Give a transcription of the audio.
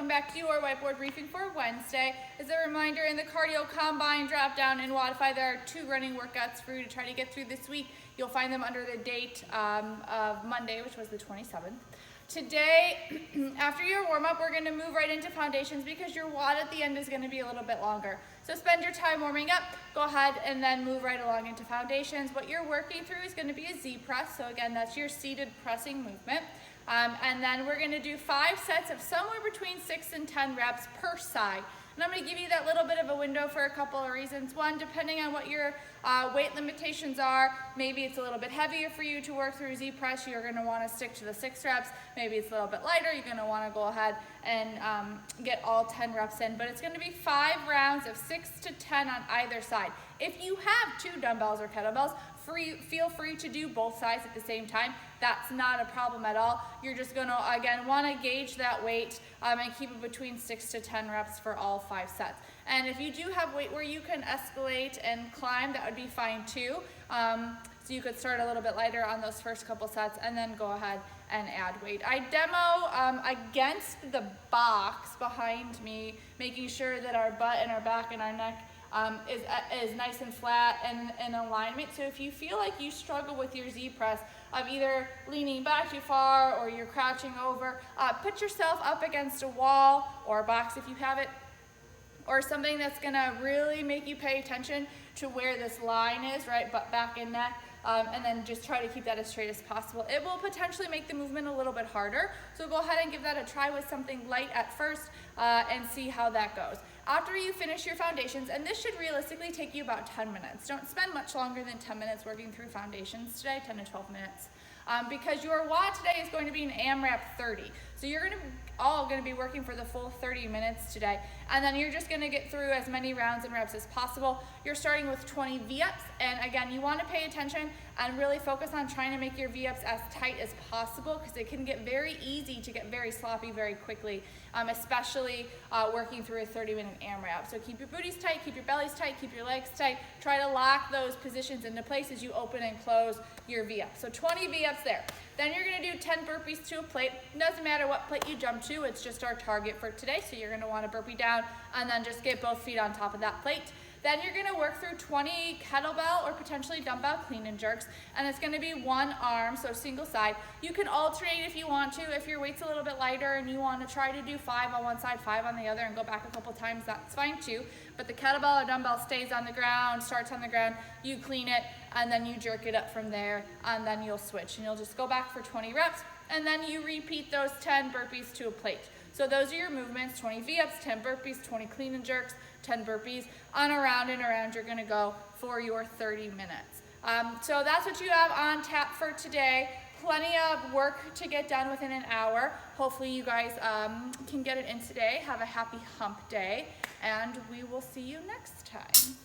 welcome back to your whiteboard briefing for Wednesday. As a reminder, in the cardio combine, drop down, and Wadify, there are 2 running workouts for you to try to get through this week. You'll find them under the date of Monday, which was the 27th. Today, after your warm-up, we're going to move right into foundations because your WOD at the end is going to be a little bit longer. So spend your time warming up, go ahead and then move right along into foundations. What you're working through is going to be a Z press. So again, that's your seated pressing movement. And then we're going to do 5 sets of somewhere between 6 and 10 reps per side. And I'm going to give you that little bit of a window for a couple of reasons. One, depending on what your weight limitations are, maybe it's a little bit heavier for you to work through Z press. You're going to want to stick to the 6 reps. Maybe it's a little bit lighter. You're going to want to go ahead and get all 10 reps in. But it's going to be 5 rounds of 6 to 10 on either side. If you have 2 dumbbells or kettlebells, feel free to do both sides at the same time. That's not a problem at all. You're just going to, again, want to gauge that weight and keep it between 6 to 10 reps for all 5 sets. And if you do have weight where you can escalate and climb, that would be fine too. So you could start a little bit lighter on those first couple sets and then go ahead and add weight. I demo against the box behind me, making sure that our butt and our back and our neck is nice and flat and in alignment. So if you feel like you struggle with your Z press of either leaning back too far or you're crouching over, put yourself up against a wall or a box if you have it, or something that's gonna really make you pay attention to where this line is, right, butt, back, and neck. And then just try to keep that as straight as possible. It will potentially make the movement a little bit harder, so go ahead and give that a try with something light at first and see how that goes. After you finish your foundations, and this should realistically take you about 10 minutes. Don't spend much longer than 10 minutes working through foundations today, 10 to 12 minutes. Because your WOD today is going to be an AMRAP 30. So you're all going to be working for the full 30 minutes today. And then you're just going to get through as many rounds and reps as possible. You're starting with 20 V-ups. And again, you want to pay attention and really focus on trying to make your V-ups as tight as possible because it can get very easy to get very sloppy very quickly, especially working through a 30-minute AMRAP. So keep your booties tight, keep your bellies tight, keep your legs tight. Try to lock those positions into place as you open and close your V-ups. So 20 V-ups there. Then you're going to do 10 burpees to a plate. Doesn't matter what plate you jump to, it's just our target for today. So you're going to want to burpee down and then just get both feet on top of that plate. Then you're going to work through 20 kettlebell or potentially dumbbell clean and jerks, and it's going to be one arm, so single side. You can alternate if you want to. If your weight's a little bit lighter and you want to try to do 5 on one side, 5 on the other, and go back a couple times, that's fine too. But the kettlebell or dumbbell stays on the ground, starts on the ground, you clean it, and then you jerk it up from there, and then you'll switch. And you'll just go back for 20 reps, and then you repeat those 10 burpees to a plate. So those are your movements, 20 V-ups, 10 burpees, 20 clean and jerks, 10 burpees. On around and around you're gonna go for your 30 minutes. So that's what you have on tap for today. Plenty of work to get done within an hour. Hopefully you guys can get it in today. Have a happy hump day, and we will see you next time.